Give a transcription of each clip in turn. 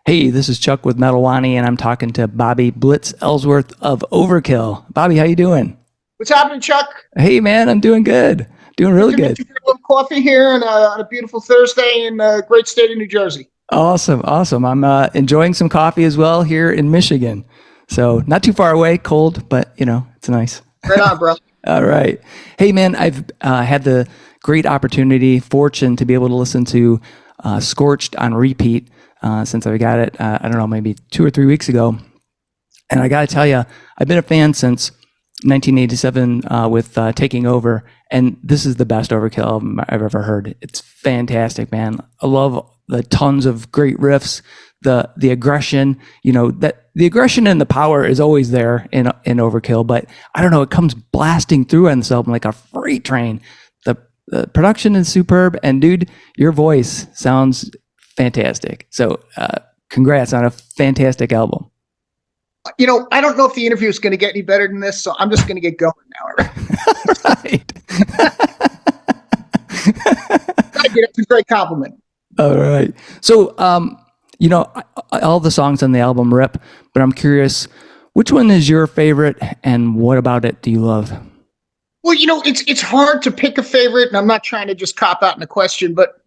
Hey, this is Chuck with Metalwani, and I'm talking to Bobby Blitz Ellsworth of Overkill. Bobby, how you doing? What's happening, Chuck? Hey, man, I'm doing good. Doing really good. A little coffee here on a beautiful Thursday in the great state of New Jersey. Awesome. I'm enjoying some coffee as well here in Michigan. So not too far away, cold, but, it's nice. Right on, bro. All right. Hey, man, I've had the great fortune to be able to listen to Scorched on repeat since I got it, I don't know, maybe 2 or 3 weeks ago. And I got to tell you, I've been a fan since 1987 with Taking Over, and this is the best Overkill album I've ever heard. It's fantastic, man. I love the tons of great riffs, the aggression, that the aggression and the power is always there in Overkill, but I don't know, it comes blasting through on this album like a freight train. The production is superb, and dude, your voice sounds fantastic. So congrats on a fantastic album. I don't know if the interview is going to get any better than this, so I'm just going to get going now. Right. It's a great compliment. All right. So, all the songs on the album rip, but I'm curious, which one is your favorite, and what about it do you love? Well, it's hard to pick a favorite, and I'm not trying to just cop out in a question, but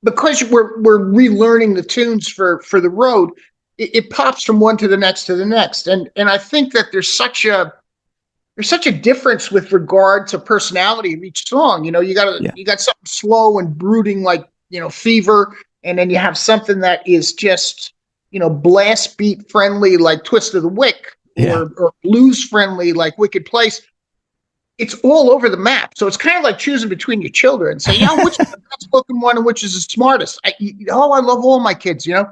because we're relearning the tunes for the road, it pops from one to the next, and I think that there's such a difference with regard to personality of each song. You got something slow and brooding like Fever, and then you have something that is just blast beat friendly like Twist of the Wick, or blues friendly like Wicked Place. It's all over the map, so it's kind of like choosing between your children. Say, which is the best looking one and which is the smartest. I love all my kids. So,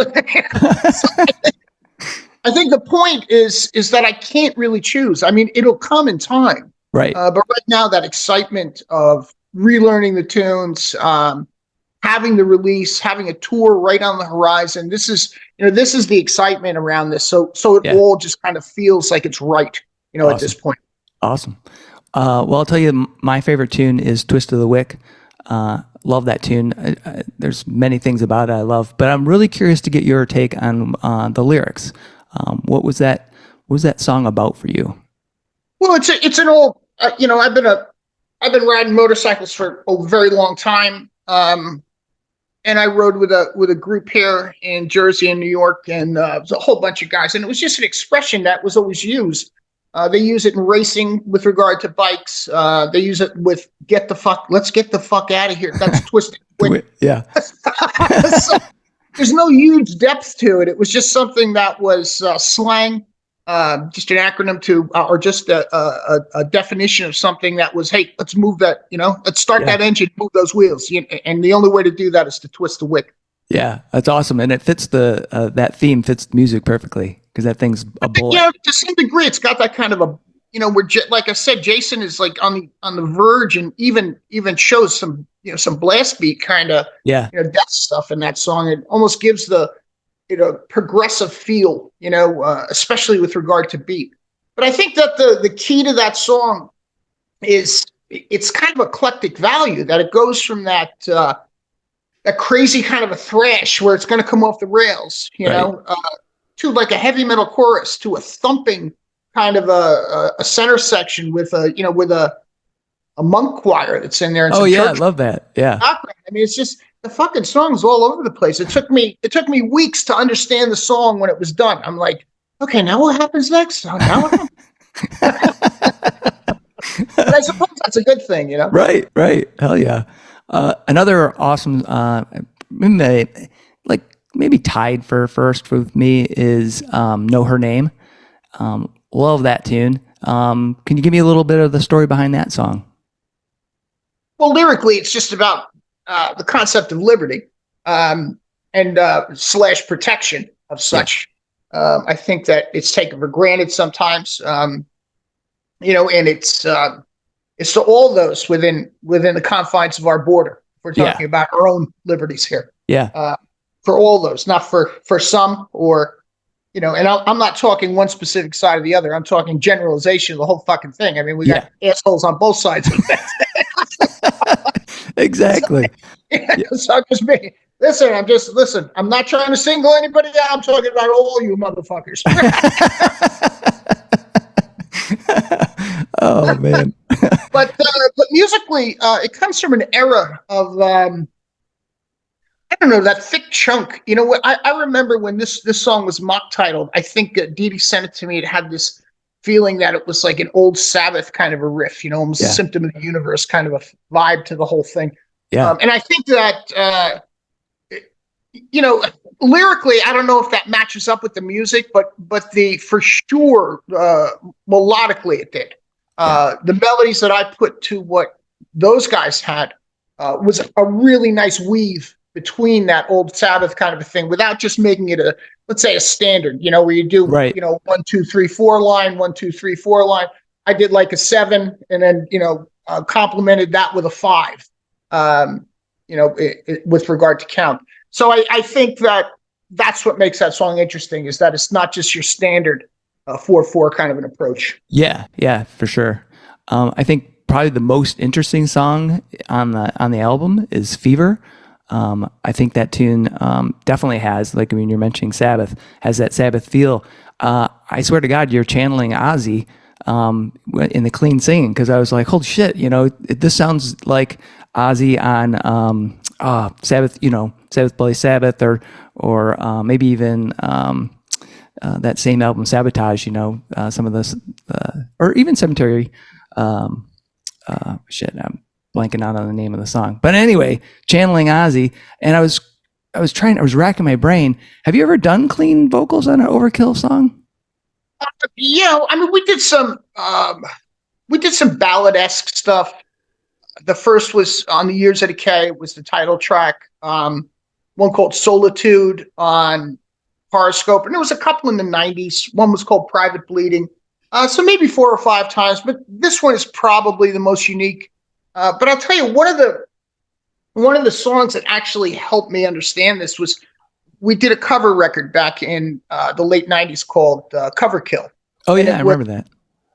I think the point is that I can't really choose. I mean, it'll come in time, right? But right now, that excitement of relearning the tunes, having the release, having a tour right on the horizon. This is the excitement around this. So it all just kind of feels like it's right. Awesome. At this point. Awesome. Well, I'll tell you, my favorite tune is Twist of the Wick. Love that tune. There's many things about it I love, but I'm really curious to get your take on the lyrics. What was that song about for you? Well, it's an old. I've been riding motorcycles for a very long time, and I rode with a group here in Jersey and New York, and it was a whole bunch of guys, and it was just an expression that was always used. They use it in racing with regard to bikes. They use it with let's get the fuck out of here. That's Twisted. Yeah. So, there's no huge depth to it. It was just something that was slang, just an acronym to, or just a definition of something that was, hey, let's move that, let's start that engine, move those wheels. And the only way to do that is to twist the wick. Yeah, that's awesome. And it fits that theme fits the music perfectly. Because that thing's a bullet. Yeah, to some degree, it's got that kind of a, where, like I said, Jason is like on the verge, and even shows some, some blast beat kind of, death stuff in that song. It almost gives the, progressive feel, especially with regard to beat. But I think that the key to that song is it's kind of eclectic value, that it goes from that crazy kind of a thrash where it's going to come off the rails, to like a heavy metal chorus, to a thumping kind of a center section with a monk choir that's in there. And I love that. Yeah. I mean, it's just, the fucking song's all over the place. It took me weeks to understand the song when it was done. I'm like, okay, now what happens next? Now what happens? But I suppose that's a good thing, Right. Hell yeah. Another awesome, maybe tied for first with me is Know Her Name. Love that tune. Can you give me a little bit of the story behind that song? Well, lyrically, it's just about the concept of liberty and / protection of such. I think that it's taken for granted sometimes, and it's to all those within the confines of our border. If we're talking about our own liberties here. Yeah. For all those, not for some, or, and I'm not talking one specific side or the other. I'm talking generalization of the whole fucking thing. I mean, we got assholes on both sides of that. Exactly. Yeah. So just me. Listen. I'm not trying to single anybody out. I'm talking about all you motherfuckers. Oh man. But musically, it comes from an era of I don't know, that thick chunk. You know what? I remember when this song was mock titled. I think Dee Dee sent it to me. It had this feeling that it was like an old Sabbath kind of a riff, almost a symptom of the universe kind of a vibe to the whole thing. Yeah. And I think that lyrically, I don't know if that matches up with the music, but the for sure melodically it did. The melodies that I put to what those guys had was a really nice weave between that old Sabbath kind of a thing without just making it let's say a standard, where you do, 1, 2, 3, 4 line, 1, 2, 3, 4 line. I did like a 7 and then, complemented that with a 5, with regard to count. So I think that's what makes that song interesting is that it's not just your standard 4/4 kind of an approach. Yeah, for sure. I think probably the most interesting song on the album is Fever. I think that tune definitely has, like, you're mentioning Sabbath, has that Sabbath feel. I swear to God, you're channeling Ozzy in the clean singing, because I was like, holy shit, this sounds like Ozzy on Sabbath, Sabbath Bloody Sabbath, or maybe even that same album Sabotage, some of this, or even Cemetery. Shit, I'm blanking out on the name of the song. But anyway, channeling Ozzy, and I was racking my brain. Have you ever done clean vocals on an Overkill song? We did some ballad-esque stuff. The first was on the Years of Decay, was the title track. One called Solitude on Horoscope, and there was a couple in the 90s. One was called Private Bleeding. So maybe 4 or 5 times, but this one is probably the most unique. But I'll tell you, one of the songs that actually helped me understand this was we did a cover record back in the late 90s called Overkill. Oh yeah, I remember that.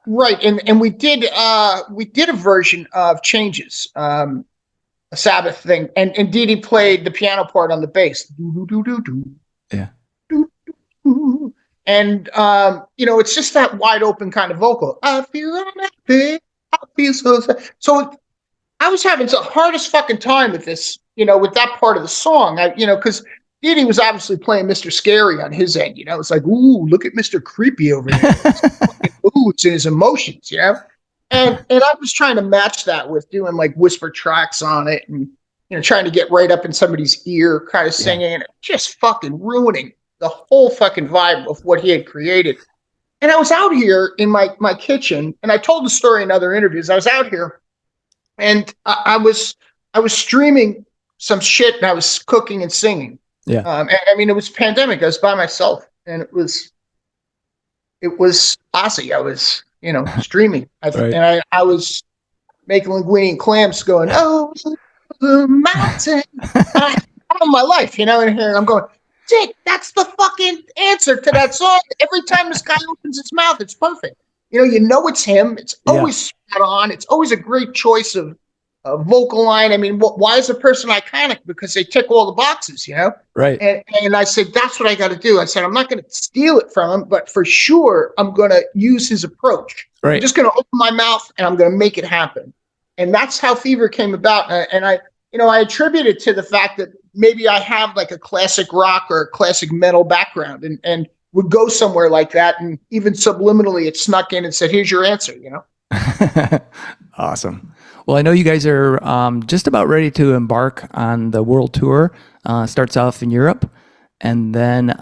Right, and we did a version of Changes, a Sabbath thing, and Dee Dee played the piano part on the bass. Yeah. And it's just that wide open kind of vocal. I feel unhappy. I feel so sad. So I was having the hardest fucking time with this, with that part of the song. Because Dee Dee was obviously playing Mr. Scary on his end. It's like, ooh, look at Mr. Creepy over there. Fucking moods and his emotions, And I was trying to match that with doing like whisper tracks on it, and trying to get right up in somebody's ear, kind of singing, and just fucking ruining the whole fucking vibe of what he had created. And I was out here in my kitchen, and I told the story in other interviews. I was out here, and I was streaming some shit, and I was cooking and singing. Yeah. It was pandemic. I was by myself, and it was Ozzy. I was, streaming. And I was making linguine and clams, going, oh, the mountain. All my life, and here I'm going, Dick, that's the fucking answer to that song. Every time this guy opens his mouth, it's perfect. It's him. It's always spot on. It's always a great choice of vocal line. Why is a person iconic? Because they tick all the boxes, Right. And I said, that's what I got to do. I said, I'm not going to steal it from him, but for sure, I'm going to use his approach. Right. I'm just going to open my mouth and I'm going to make it happen. And that's how Fever came about. And I attribute it to the fact that maybe I have like a classic rock or a classic metal background, and would go somewhere like that. And even subliminally, it snuck in and said, here's your answer, Awesome. Well, I know you guys are just about ready to embark on the world tour. Starts off in Europe, and then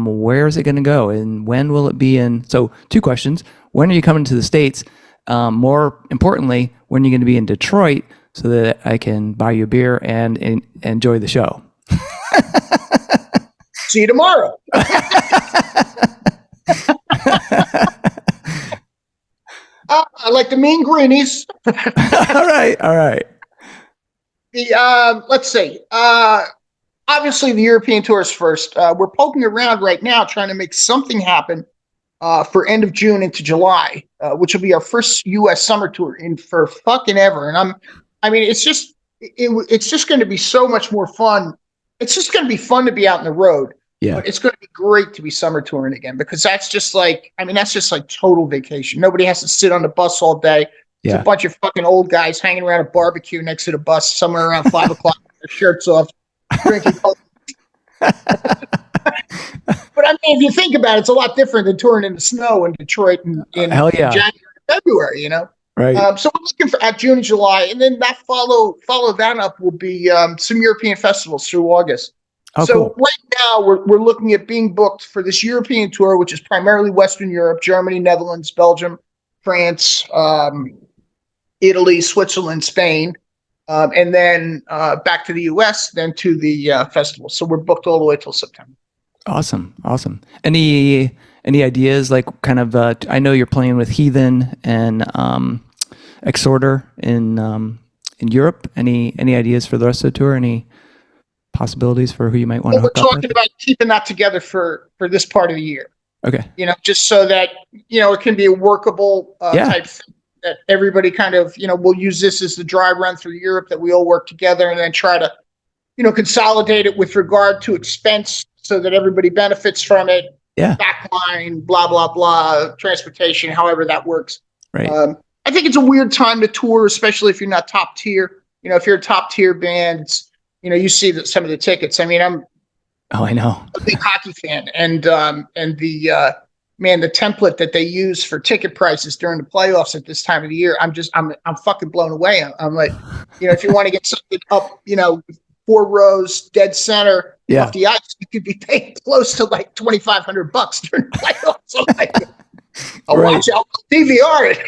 where is it going to go, and when will it be in? So 2 questions. When are you coming to the States? More importantly, when are you going to be in Detroit so that I can buy you a beer and enjoy the show? See you tomorrow. I like the mean greenies. All right. Let's see. Obviously, the European tour is first. We're poking around right now, trying to make something happen for end of June into July, which will be our first U.S. summer tour for fucking ever. And it's just it's just going to be so much more fun. It's just going to be fun to be out on the road. Yeah. But it's going to be great to be summer touring again, because that's just like total vacation. Nobody has to sit on the bus all day. It's a bunch of fucking old guys hanging around a barbecue next to the bus somewhere around 5 o'clock with their shirts off, drinking Coke. But I mean, if you think about it, it's a lot different than touring in the snow in Detroit in Hell yeah. January and February, Right. So we're looking at June and July, and then that follow that up will be some European festivals through August. Oh, so cool. right now we're looking at being booked for this European tour, which is primarily Western Europe, Germany, Netherlands, Belgium, France, Italy, Switzerland, Spain, and then back to the US, then to the festival. So we're booked all the way till September. Awesome. Any ideas, like kind of? I know you're playing with Heathen and Exhorter in Europe. Any ideas for the rest of the tour? Any possibilities for who you might want to hook up with? We're talking about keeping that together for this part of the year. Okay. Just so that it can be a workable type thing, that everybody kind of we'll use this as the dry run through Europe, that we all work together, and then try to consolidate it with regard to expense so that everybody benefits from it. Yeah. Backline, blah blah blah, transportation, however that works. Right. I think it's a weird time to tour, especially if you're not top tier. If you're a top tier band, it's, you see that some of the tickets. I mean, I know. a big hockey fan, and the template that they use for ticket prices during the playoffs at this time of the year, I'm fucking blown away. I'm like, if you want to get something up, 4 rows dead center off the ice, you could be paying close to like $2,500 during the playoffs. So like, I'll watch out, DVR it.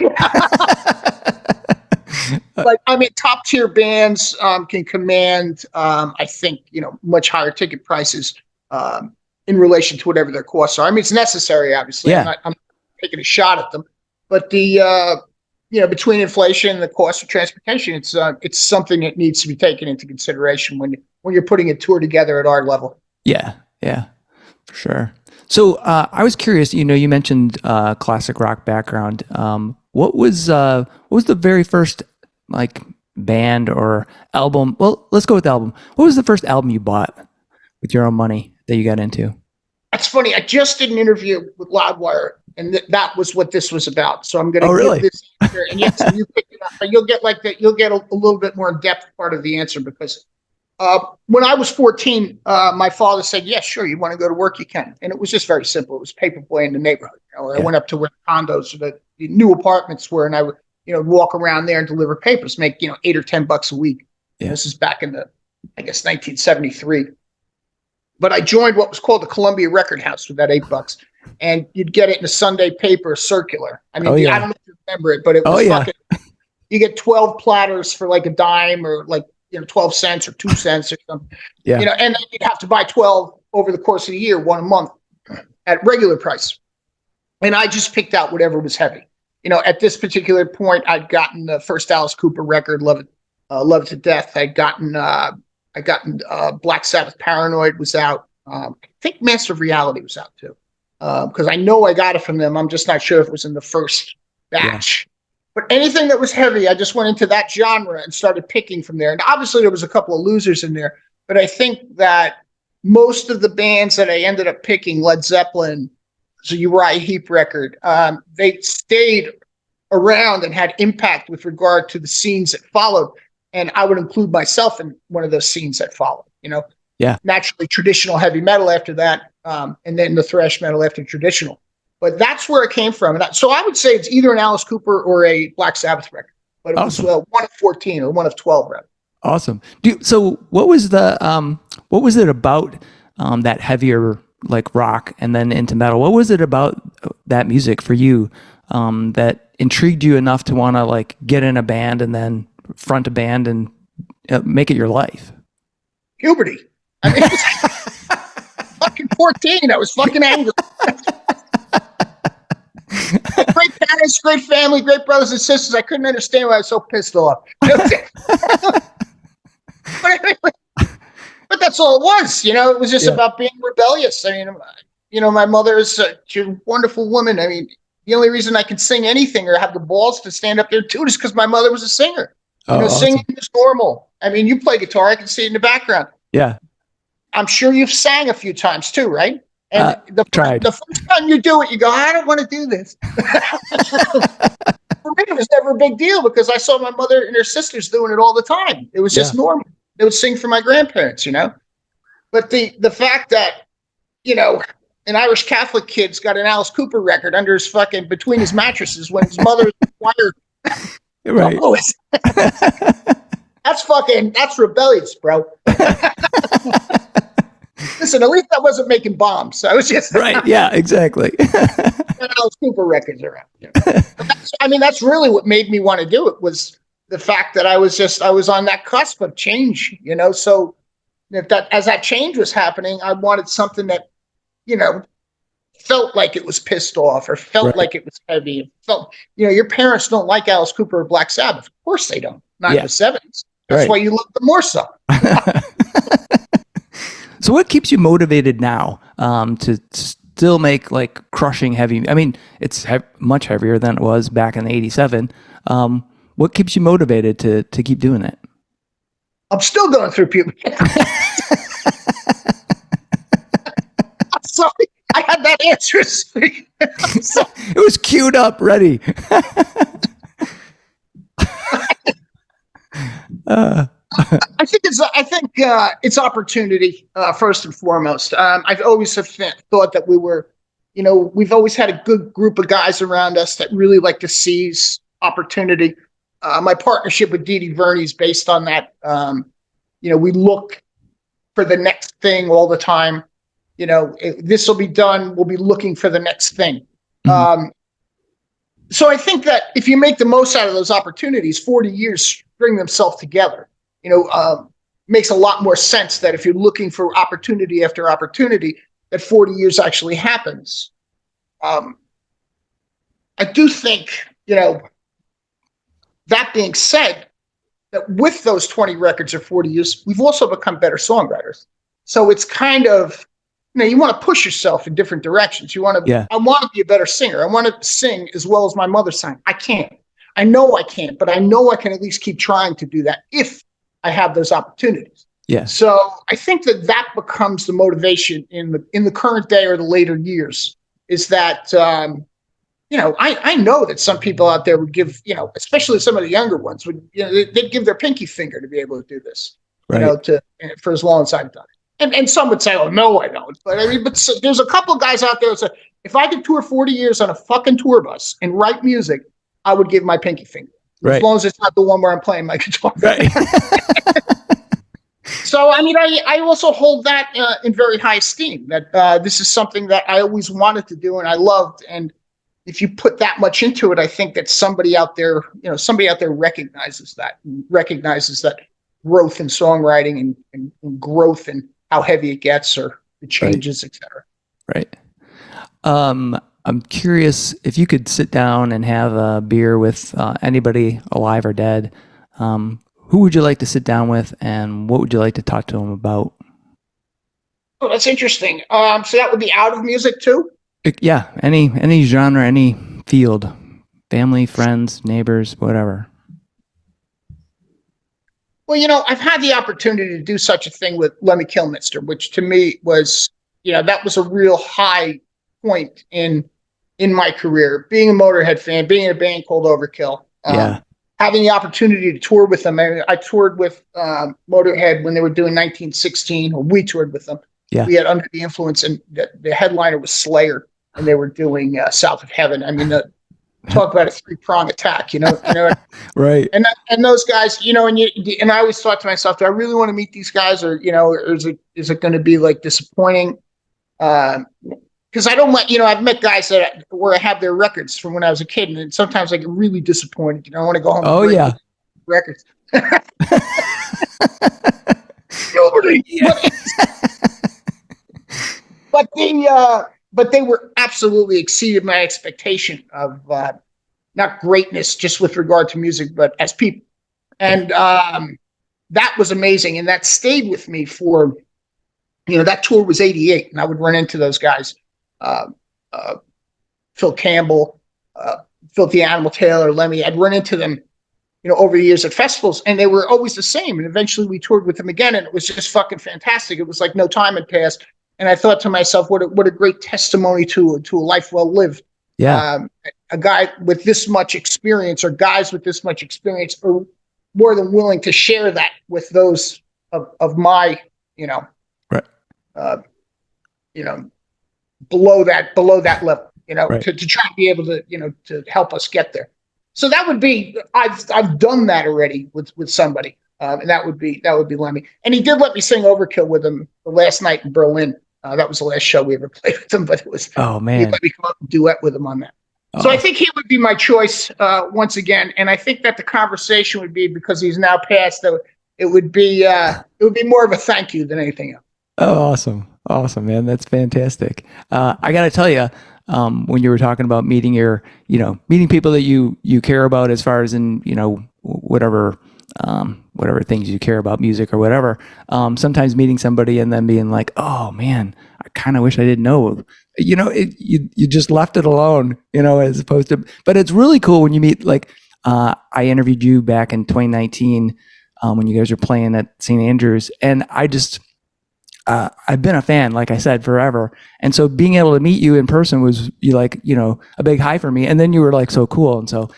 But I mean, top tier bands can command, I think, much higher ticket prices in relation to whatever their costs are. I mean, it's necessary, obviously. Yeah. I'm not taking a shot at them, but the between inflation and the cost of transportation, it's something that needs to be taken into consideration when you're putting a tour together at our level. Yeah, for sure. So I was curious. You mentioned classic rock background. What was the very first band or album? Well, let's go with the album. What was the first album you bought with your own money that you got into? That's funny. I just did an interview with Loudwire, and that was what this was about. So I'm going to give this answer, and yes, you pick it up, but you'll get you'll get a little bit more in depth part of the answer, because when I was 14, my father said, "Yes, sure, you want to go to work, you can," and it was just very simple. It was paperboy in the neighborhood. I went up to where the condos, the new apartments were, and I would walk around there and deliver papers, make $8 or $10 a week. Yeah. This is back in 1973. But I joined what was called the Columbia Record House with that $8, and you'd get it in a Sunday paper circular. I mean, I don't know if you remember it, but it was fucking. You get 12 platters for like a dime, or 12 cents or 2 cents or something. Yeah. And then you'd have to buy 12 over the course of the year, one a month, at regular price. And I just picked out whatever was heavy. At this particular point, I'd gotten the first Alice Cooper record, Love It to Death. I'd gotten Black Sabbath Paranoid was out. I think Master of Reality was out too, because I know I got it from them. I'm just not sure if it was in the first batch. Yeah. But anything that was heavy, I just went into that genre and started picking from there. And obviously there was a couple of losers in there, but I think that most of the bands that I ended up picking, Led Zeppelin, the Uriah Heep record, they stayed around and had impact with regard to the scenes that followed. And I would include myself in one of those scenes that followed, naturally traditional heavy metal after that, and then the thrash metal after traditional. But that's where it came from. And so I would say it's either an Alice Cooper or a Black Sabbath record, but it was one of 14 or one of 12 rather. Awesome. So what was it about that heavier rock and then into metal? What was it about that music for you that intrigued you enough to want to get in a band and then front a band and make it your life? Puberty. I mean, fucking 14. I was fucking angry. Great parents, great family, great brothers and sisters. I couldn't understand why I was so pissed off. But that's all it was. It was just about being rebellious. I mean, my mother is she's a wonderful woman. I mean, the only reason I can sing anything or have the balls to stand up there too is because my mother was a singer. Singing is normal. I mean, you play guitar. I can see it in the background. Yeah. I'm sure you've sang a few times too, right? And tried. the first time you do it, you go, I don't want to do this. For me, it was never a big deal because I saw my mother and her sisters doing it all the time. It was just normal. They would sing for my grandparents, you know? But the fact that, you know, an Irish Catholic kid's got an Alice Cooper record under his fucking, between his mattresses when his mother was Right. That's rebellious, bro. Listen, at least I wasn't making bombs. I was just right. Yeah, exactly. Alice Cooper records around. You know? That's really what made me want to do it, was the fact that I was on that cusp of change, you know? So as that change was happening, I wanted something that, you know, felt like it was pissed off or felt like it was heavy. Felt, you know, your parents don't like Alice Cooper or Black Sabbath. Of course they don't. Not in the 70s. That's why you love them more so. So what keeps you motivated now to still make like crushing heavy? I mean, it's much heavier than it was back in '87. What keeps you motivated to keep doing it? I'm still going through puberty. I'm sorry. I had that answer. It was queued up, ready. I think it's opportunity first and foremost. I've always thought that we were, you know, we've always had a good group of guys around us that really like to seize opportunity. My partnership with Dee Dee Verney is based on that. You know, we look for the next thing all the time. You know, this will be done. We'll be looking for the next thing. Mm-hmm. So I think that if you make the most out of those opportunities, 40 years string themselves together. You know, makes a lot more sense that if you're looking for opportunity after opportunity, that 40 years actually happens. I do think, you know, that being said, that with those 20 records or 40 years, we've also become better songwriters. So it's kind of, you know, you want to push yourself in different directions. You want to, I want to be a better singer. I want to sing as well as my mother sang. I can't. I know I can't, but I know I can at least keep trying to do that if I have those opportunities. Yeah. So I think that becomes the motivation in the current day or the later years, is that, you know, I know that some people out there would give, you know, especially some of the younger ones would, you know, they'd give their pinky finger to be able to do this, you know, for as long as I've done it. And some would say, oh, no, I don't. But I mean, there's a couple of guys out there that say, if I could tour 40 years on a fucking tour bus and write music, I would give my pinky finger. Right. As long as it's not the one where I'm playing my guitar. Right. So, I mean, I also hold that in very high esteem, that this is something that I always wanted to do and I loved. And if you put that much into it, I think that somebody out there recognizes that growth in songwriting and growth in how heavy it gets or the changes, et cetera. Right. I'm curious if you could sit down and have a beer with anybody alive or dead. Who would you like to sit down with, and what would you like to talk to them about? Oh, that's interesting. So that would be out of music too? Yeah, any genre, any field, family, friends, neighbors, whatever. Well, you know, I've had the opportunity to do such a thing with Lemmy Kilmister, which to me was, you know, that was a real high point in my career. Being a Motorhead fan, being in a band called Overkill. Having the opportunity to tour with them. I toured with Motorhead when they were doing 1916, or we toured with them. Yeah. We had Under the Influence, and the headliner was Slayer, and they were doing South of Heaven. I mean, talk about a three-prong attack, you know? Right. And those guys, you know, and I always thought to myself, do I really want to meet these guys, or, you know, or is it going to be like disappointing? Because I don't want, you know, I've met guys where I have their records from when I was a kid, and sometimes I get really disappointed. You know, I want to go home. Oh, yeah. Records. But they were absolutely exceeded my expectation of not greatness just with regard to music, but as people. And that was amazing. And that stayed with me for, you know, that tour was 88, and I would run into those guys. Phil Campbell, Filthy Animal Taylor, Lemmy. I'd run into them over the years at festivals, and they were always the same. And eventually we toured with them again, and it was just fucking fantastic. It was like no time had passed. And I thought to myself, what a great testimony to a life well lived. Yeah. A guy with this much experience, or guys with this much experience, are more than willing to share that with those of my, Right. Below that level, Right. to try to be able to, to help us get there. So that would be, I've done that already with somebody. And that would be Lemmy. And he did let me sing Overkill with him the last night in Berlin. That was the last show we ever played with him, but it was, Oh he man. let me come up and duet with him on that. Oh. So I think he would be my choice once again. And I think that the conversation would be, because he's now passed, that it would be more of a thank you than anything else. Oh, awesome, man. That's fantastic. I got to tell you, when you were talking about meeting meeting people that you care about, as far as in, whatever things you care about, music or whatever, sometimes meeting somebody and then being like, oh man, I kind of wish I didn't know, you just left it alone, as opposed to, but it's really cool when you meet, like, I interviewed you back in 2019, when you guys were playing at St. Andrews, and I've been a fan, like I said, forever. And so being able to meet you in person was a big high for me. And then you were like so cool. And so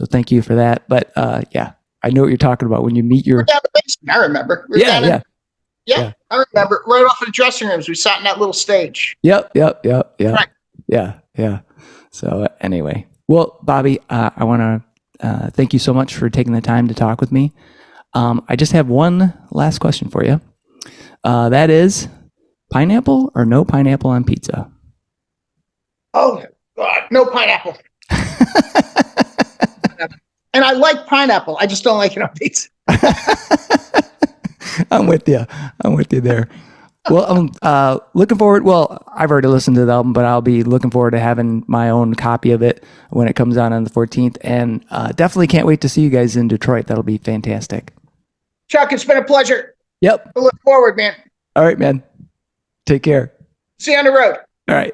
thank you for that. But yeah, I know what you're talking about when you meet your. I remember. Yeah. I remember right off of the dressing rooms. We sat in that little stage. Yep. Right. Yeah. So anyway, well, Bobby, I want to thank you so much for taking the time to talk with me. I just have one last question for you. That is, pineapple or no pineapple on pizza? Oh God, no pineapple. And I like pineapple. I just don't like it on pizza. I'm with you there. Well, I'm looking forward. Well, I've already listened to the album, but I'll be looking forward to having my own copy of it when it comes out on the 14th. And definitely can't wait to see you guys in Detroit. That'll be fantastic. Chuck, it's been a pleasure. Yep. I look forward, man. All right, man. Take care. See you on the road. All right.